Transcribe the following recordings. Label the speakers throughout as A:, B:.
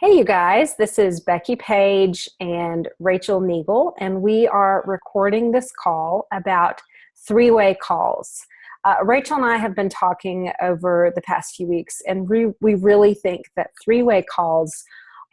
A: Hey, you guys, this is Becky Page and Rachael Neagle, and we are recording this call about three-way calls. Rachael and I have been talking over the past few weeks, and we really think that three-way calls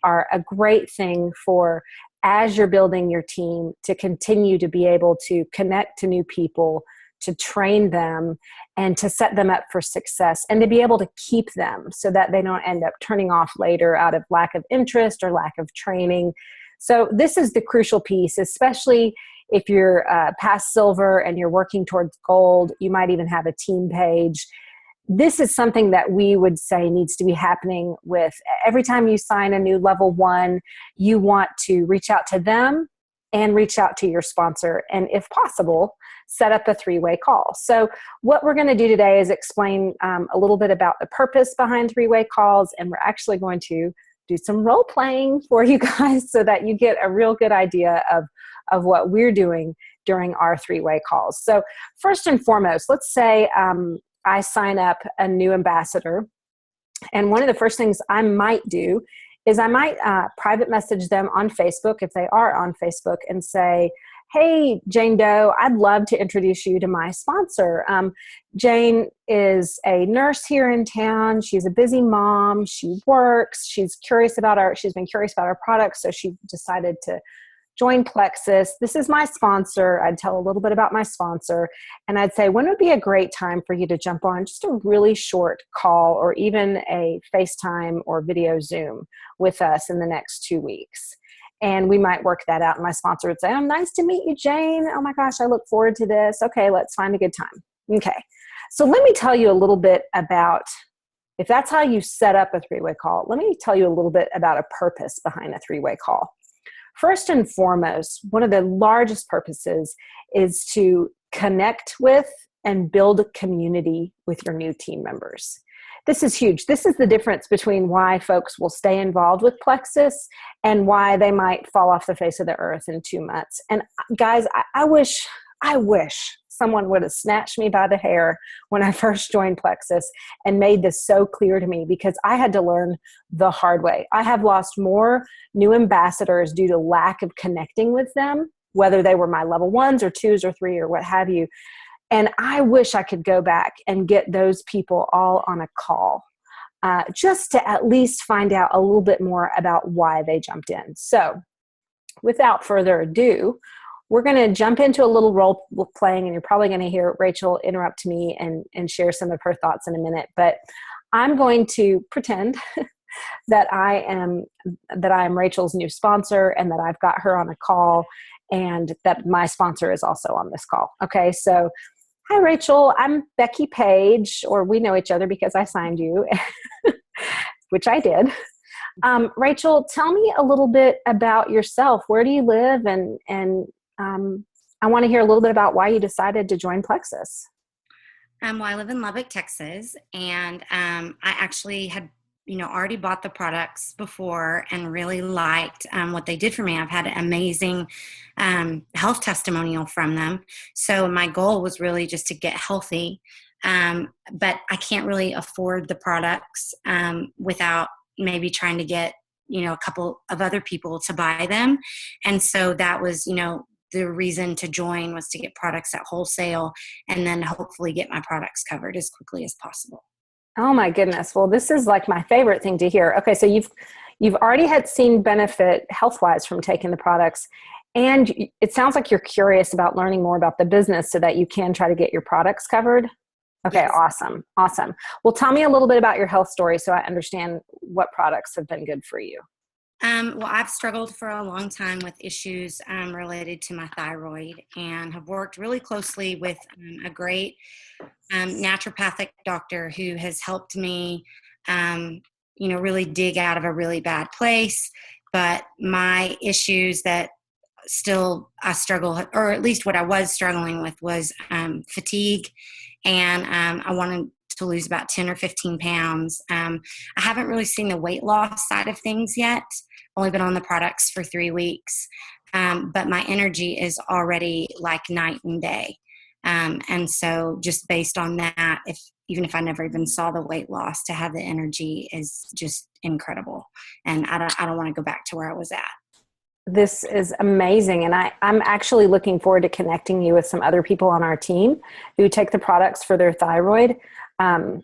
A: are a great thing for as you're building your team to continue to be able to connect to new people, to train them, and to set them up for success, and to be able to keep them so that they don't end up turning off later out of lack of interest or lack of training. So this is the crucial piece, especially if you're past silver and you're working towards gold. You might even have a team page. This is something that we would say needs to be happening with every time you sign a new level one. You want to reach out to them and reach out to your sponsor, and if possible, set up a three-way call. So what we're going to do today is explain a little bit about the purpose behind three-way calls, and we're actually going to do some role playing for you guys so that you get a real good idea of what we're doing during our three-way calls. So first and foremost, let's say I sign up a new ambassador, and one of the first things I might do is I might private message them on Facebook if they are on Facebook and say, hey, Jane Doe, I'd love to introduce you to my sponsor. Jane is a nurse here in town. She's a busy mom. She works. She's been curious about our products, so she decided to join Plexus. This is my sponsor. I'd tell a little bit about my sponsor, and I'd say, when would be a great time for you to jump on just a really short call or even a FaceTime or video Zoom with us in the next 2 weeks? And we might work that out. And my sponsor would say, oh, nice to meet you, Jane. Oh my gosh, I look forward to this. Okay, let's find a good time. Okay, so let me tell you a little bit about, if that's how you set up a three-way call, let me tell you a little bit about a purpose behind a three-way call. First and foremost, one of the largest purposes is to connect with and build a community with your new team members. This is huge. This is the difference between why folks will stay involved with Plexus and why they might fall off the face of the earth in 2 months. And guys, I wish someone would have snatched me by the hair when I first joined Plexus and made this so clear to me, because I had to learn the hard way. I have lost more new ambassadors due to lack of connecting with them, whether they were my level ones or twos or three or what have you. And I wish I could go back and get those people all on a call just to at least find out a little bit more about why they jumped in. So without further ado, we're going to jump into a little role playing, and you're probably going to hear Rachael interrupt me and share some of her thoughts in a minute. But I'm going to pretend that I am Rachael's new sponsor, and that I've got her on a call, and that my sponsor is also on this call. Okay, so hi, Rachael. I'm Becky Page, or we know each other because I signed you, which I did. Rachael, tell me a little bit about yourself. Where do you live? And I want to hear a little bit about why you decided to join Plexus.
B: Well, I live in Lubbock, Texas, and I actually had, already bought the products before and really liked what they did for me. I've had an amazing health testimonial from them. So my goal was really just to get healthy, but I can't really afford the products without maybe trying to get, a couple of other people to buy them. And so that was, the reason to join, was to get products at wholesale and then hopefully get my products covered as quickly as possible.
A: Oh my goodness. Well, this is like my favorite thing to hear. Okay, so you've already had seen benefit health-wise from taking the products, and it sounds like you're curious about learning more about the business so that you can try to get your products covered. Okay, yes. Awesome. Well, tell me a little bit about your health story so I understand what products have been good for you.
B: Well, I've struggled for a long time with issues related to my thyroid, and have worked really closely with a great naturopathic doctor who has helped me, really dig out of a really bad place. But my issues that still I struggle, or at least what I was struggling with, was fatigue, and I wanted to lose about 10 or 15 pounds. I haven't really seen the weight loss side of things yet. Only been on the products for 3 weeks. But my energy is already like night and day. And so just based on that, if even if I never even saw the weight loss, to have the energy is just incredible. And I don't want to go back to where I was at.
A: This is amazing. And I'm actually looking forward to connecting you with some other people on our team who take the products for their thyroid. And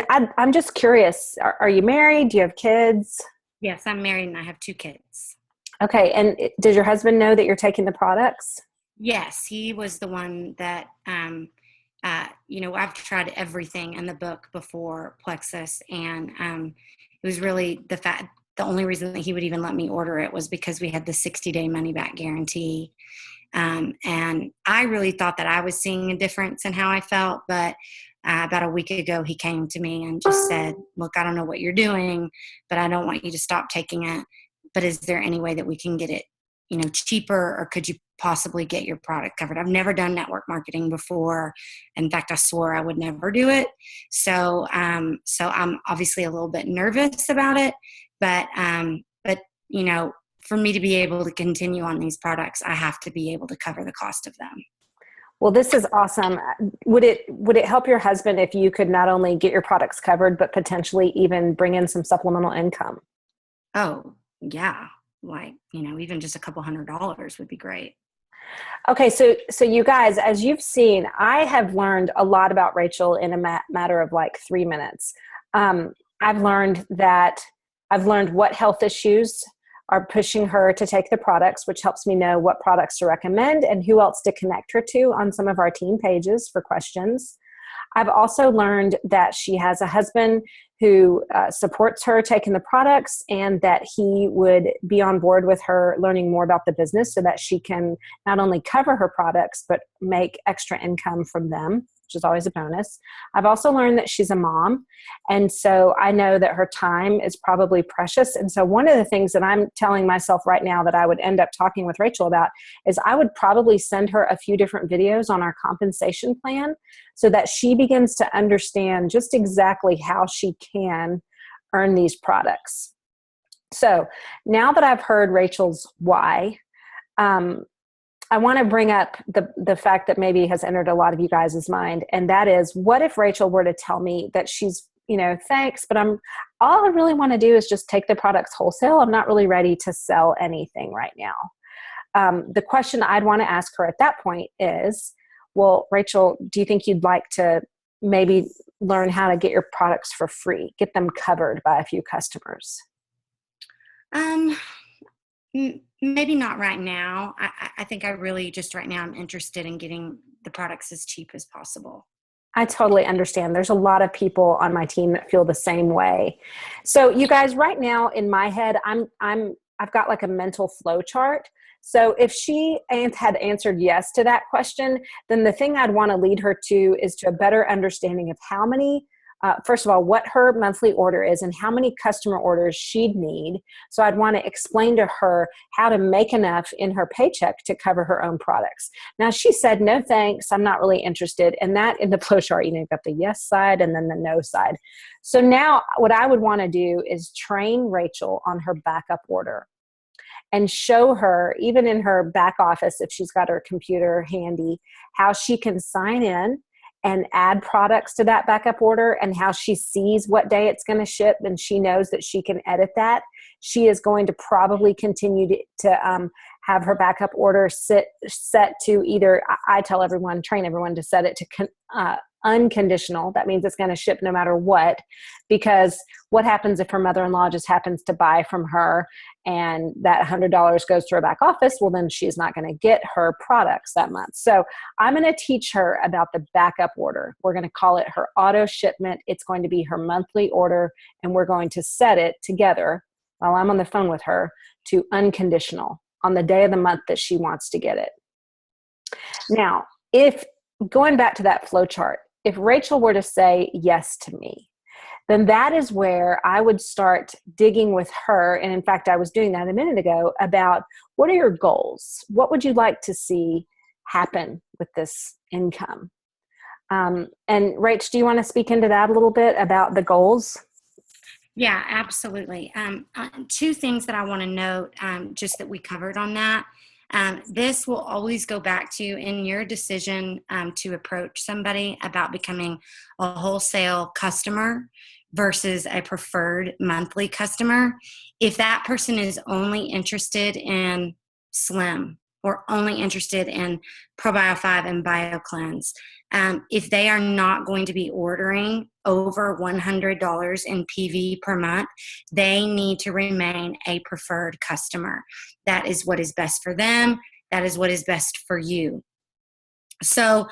A: I'm just curious, are you married? Do you have kids?
B: Yes, I'm married and I have 2 kids.
A: Okay. And does your husband know that you're taking the products?
B: Yes, he was the one that, I've tried everything in the book before plexus, and it was really the only reason that he would even let me order it was because we had the 60-day money back guarantee. And I really thought that I was seeing a difference in how I felt, but about a week ago, he came to me and just said, look, I don't know what you're doing, but I don't want you to stop taking it. But is there any way that we can get it, cheaper, or could you possibly get your product covered? I've never done network marketing before. In fact, I swore I would never do it. So I'm obviously a little bit nervous about it, but for me to be able to continue on these products, I have to be able to cover the cost of them.
A: Well, this is awesome. Would it help your husband if you could not only get your products covered, but potentially even bring in some supplemental income?
B: Oh, yeah. Like, even just a couple $100 would be great.
A: Okay. So you guys, as you've seen, I have learned a lot about Rachael in a matter of like 3 minutes. I've learned what health issues are pushing her to take the products, which helps me know what products to recommend and who else to connect her to on some of our team pages for questions. I've also learned that she has a husband who supports her taking the products, and that he would be on board with her learning more about the business so that she can not only cover her products, but make extra income from them, which is always a bonus. I've also learned that she's a mom. And so I know that her time is probably precious. And so one of the things that I'm telling myself right now that I would end up talking with Rachael about is I would probably send her a few different videos on our compensation plan so that she begins to understand just exactly how she can earn these products. So now that I've heard Rachael's why, I want to bring up the fact that maybe has entered a lot of you guys' mind. And that is, what if Rachael were to tell me that she's, thanks, but all I really want to do is just take the products wholesale. I'm not really ready to sell anything right now. The question I'd want to ask her at that point is, well, Rachael, do you think you'd like to maybe learn how to get your products for free, get them covered by a few customers?
B: Maybe not right now. I think I really just right now I'm interested in getting the products as cheap as possible.
A: I totally understand. There's a lot of people on my team that feel the same way. So you guys, right now in my head, I've got like a mental flow chart. So if she had answered yes to that question, then the thing I'd want to lead her to is to a better understanding of how many, first of all, what her monthly order is and how many customer orders she'd need. So I'd want to explain to her how to make enough in her paycheck to cover her own products. Now, she said, no, thanks, I'm not really interested. And that in the flow chart, you've got the yes side and then the no side. So now what I would want to do is train Rachael on her backup order and show her, even in her back office, if she's got her computer handy, how she can sign in and add products to that backup order, and how she sees what day it's going to ship, and she knows that she can edit that. She is going to probably continue to have her backup order set to either, I tell everyone, train everyone to set it to unconditional. That means it's going to ship no matter what, because what happens if her mother-in-law just happens to buy from her and that $100 goes to her back office? Well, then she's not going to get her products that month. So I'm going to teach her about the backup order. We're going to call it her auto shipment. It's going to be her monthly order, and we're going to set it together while I'm on the phone with her to unconditional on the day of the month that she wants to get it. Now, if going back to that flow chart, if Rachael were to say yes to me, then that is where I would start digging with her. And in fact, I was doing that a minute ago about what are your goals? What would you like to see happen with this income? And Rach, do you want to speak into that a little bit about the goals?
B: Yeah, absolutely. 2 things that I want to note, just that we covered on that. This will always go back to in your decision to approach somebody about becoming a wholesale customer versus a preferred monthly customer. If that person is only interested in Slim or only interested in Probio 5 and BioCleanse, if they are not going to be ordering over $100 in PV per month, they need to remain a preferred customer. That is what is best for them. That is what is best for you. So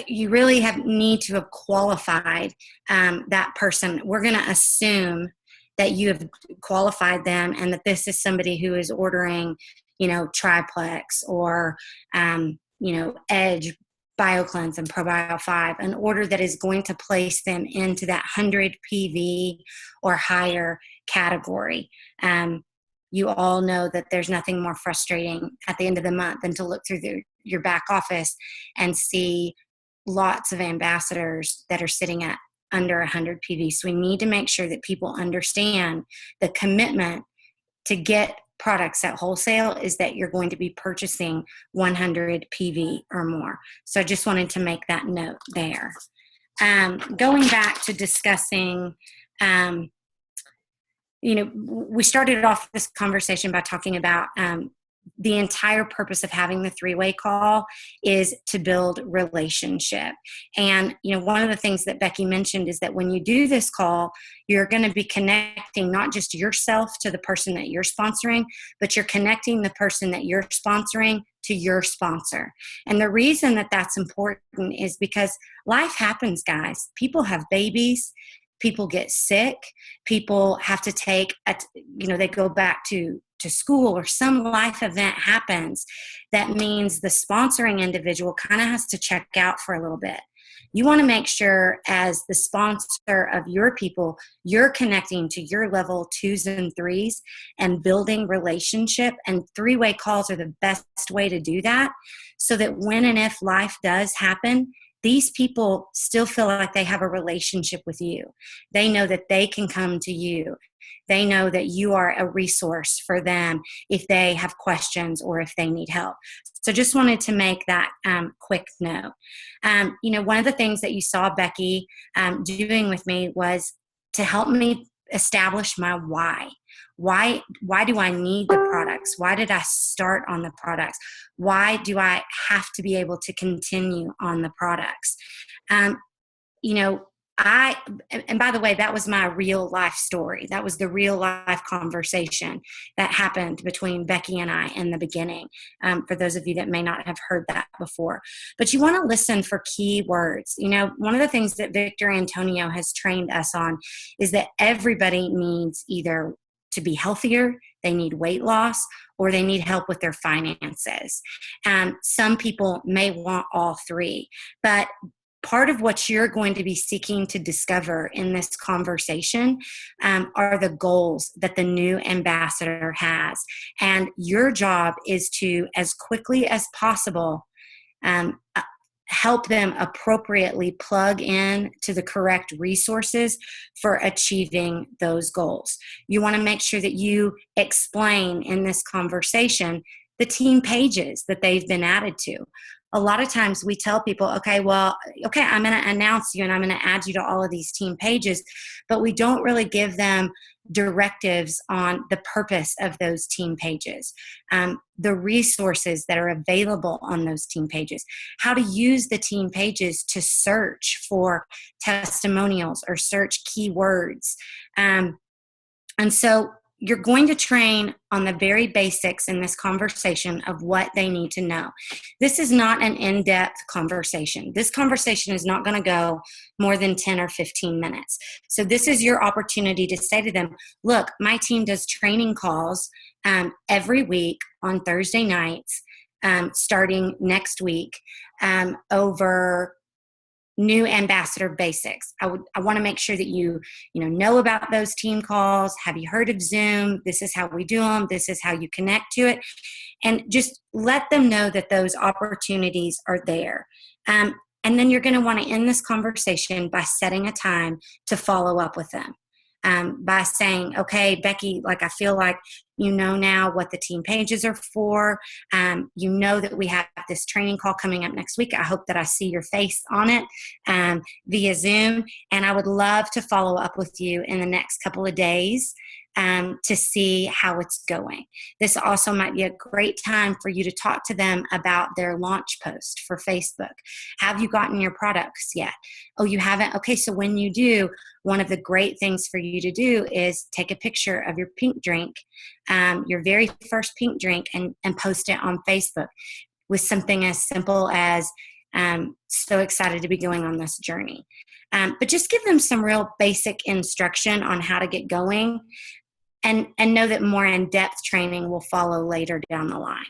B: you really need to have qualified that person. We're going to assume that you have qualified them and that this is somebody who is ordering, Triplex or, Edge, BioCleanse, and Probio 5, an order that is going to place them into that 100 PV or higher category. You all know that there's nothing more frustrating at the end of the month than to look through your back office and see lots of ambassadors that are sitting at under 100 PV. So we need to make sure that people understand the commitment to get products at wholesale is that you're going to be purchasing 100 PV or more. So I just wanted to make that note there. Going back to discussing, we started off this conversation by talking about the entire purpose of having the three-way call is to build relationship. And, one of the things that Becky mentioned is that when you do this call, you're going to be connecting not just yourself to the person that you're sponsoring, but you're connecting the person that you're sponsoring to your sponsor. And the reason that that's important is because life happens, guys. People have babies. People get sick. People have to take, they go back to school or some life event happens. That means the sponsoring individual kind of has to check out for a little bit. You want to make sure as the sponsor of your people, you're connecting to your level 2s and 3s and building relationship, and three-way calls are the best way to do that so that when and if life does happen, these people still feel like they have a relationship with you. They know that they can come to you. They know that you are a resource for them if they have questions or if they need help. So just wanted to make that quick note. One of the things that you saw Becky doing with me was to help me establish my why. Why do I need the products? Why did I start on the products? Why do I have to be able to continue on the products? And by the way, that was my real life story. That was the real life conversation that happened between Becky and I in the beginning, for those of you that may not have heard that before. But you want to listen for key words. One of the things that Victor Antonio has trained us on is that everybody needs either to be healthier, they need weight loss, or they need help with their finances. Some people may want all three, but part of what you're going to be seeking to discover in this conversation are the goals that the new ambassador has. And your job is to, as quickly as possible, help them appropriately plug in to the correct resources for achieving those goals. You want to make sure that you explain in this conversation the team pages that they've been added to. A lot of times we tell people, okay, I'm going to announce you and I'm going to add you to all of these team pages, but we don't really give them directives on the purpose of those team pages, the resources that are available on those team pages, how to use the team pages to search for testimonials or search keywords. And so you're going to train on the very basics in this conversation of what they need to know. This is not an in-depth conversation. This conversation is not going to go more than 10 or 15 minutes. So this is your opportunity to say to them, look, my team does training calls every week on Thursday nights, starting next week, over new ambassador basics. I want to make sure that you know about those team calls. Have you heard of Zoom? This is how we do them. This is how you connect to it. And just let them know that those opportunities are there. And then you're going to want to end this conversation by setting a time to follow up with them. by saying, okay, Becky, like I feel like you know now what the team pages are for. You know that we have this training call coming up next week. I hope that I see your face on it via Zoom. And I would love to follow up with you in the next couple of days to see how it's going. This also might be a great time for you to talk to them about their launch post for Facebook. Have you gotten your products yet? Oh, you haven't? Okay, so when you do, one of the great things for you to do is take a picture of your pink drink, your very first pink drink, and post it on Facebook with something as simple as, so excited to be going on this journey. But just give them some real basic instruction on how to get going, and know that more in-depth training will follow later down the line.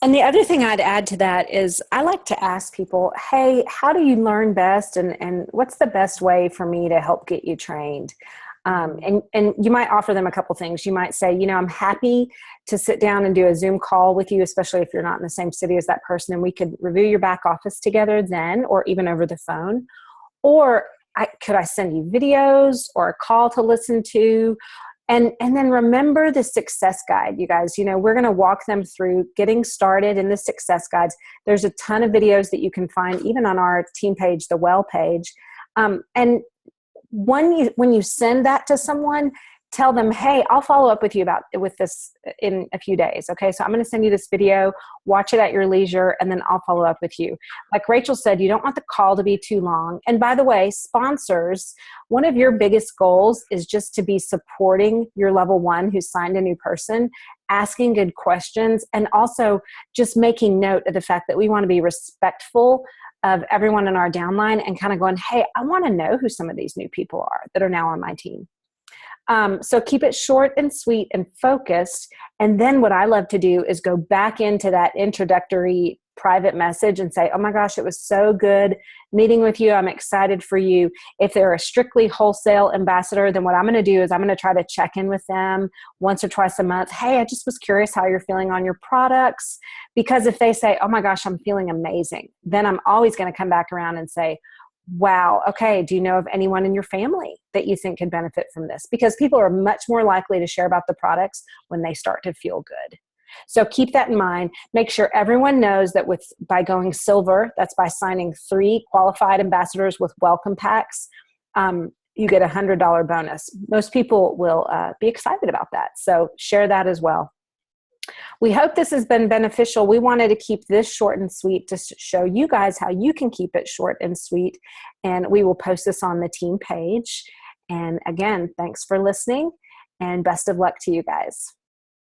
A: And the other thing I'd add to that is I like to ask people, hey, how do you learn best? And what's the best way for me to help get you trained? And you might offer them a couple things. You might say, I'm happy to sit down and do a Zoom call with you, especially if you're not in the same city as that person, and we could review your back office together then, or even over the phone. Or could I send you videos or a call to listen to? And then remember the success guide, you guys. We're going to walk them through getting started in the success guides. There's a ton of videos that you can find even on our team page, the Well page. And when you send that to someone, tell them, hey, I'll follow up with you with this in a few days. Okay, so I'm going to send you this video, watch it at your leisure, and then I'll follow up with you. Like Rachael said, you don't want the call to be too long. And by the way, sponsors, one of your biggest goals is just to be supporting your level one who signed a new person, asking good questions, and also just making note of the fact that we want to be respectful of everyone in our downline and kind of going, hey, I want to know who some of these new people are that are now on my team. So keep it short and sweet and focused. And then what I love to do is go back into that introductory private message and say, oh my gosh, it was so good meeting with you. I'm excited for you. If they're a strictly wholesale ambassador, then what I'm going to do is I'm going to try to check in with them once or twice a month. Hey, I just was curious how you're feeling on your products. Because if they say, oh my gosh, I'm feeling amazing, then I'm always going to come back around and say, wow, okay, do you know of anyone in your family that you think could benefit from this? Because people are much more likely to share about the products when they start to feel good. So keep that in mind. Make sure everyone knows that by going silver, that's by signing 3 qualified ambassadors with welcome packs, you get a $100 bonus. Most people will be excited about that. So share that as well. We hope this has been beneficial. We wanted to keep this short and sweet to show you guys how you can keep it short and sweet. And we will post this on the team page. And again, thanks for listening and best of luck to you guys.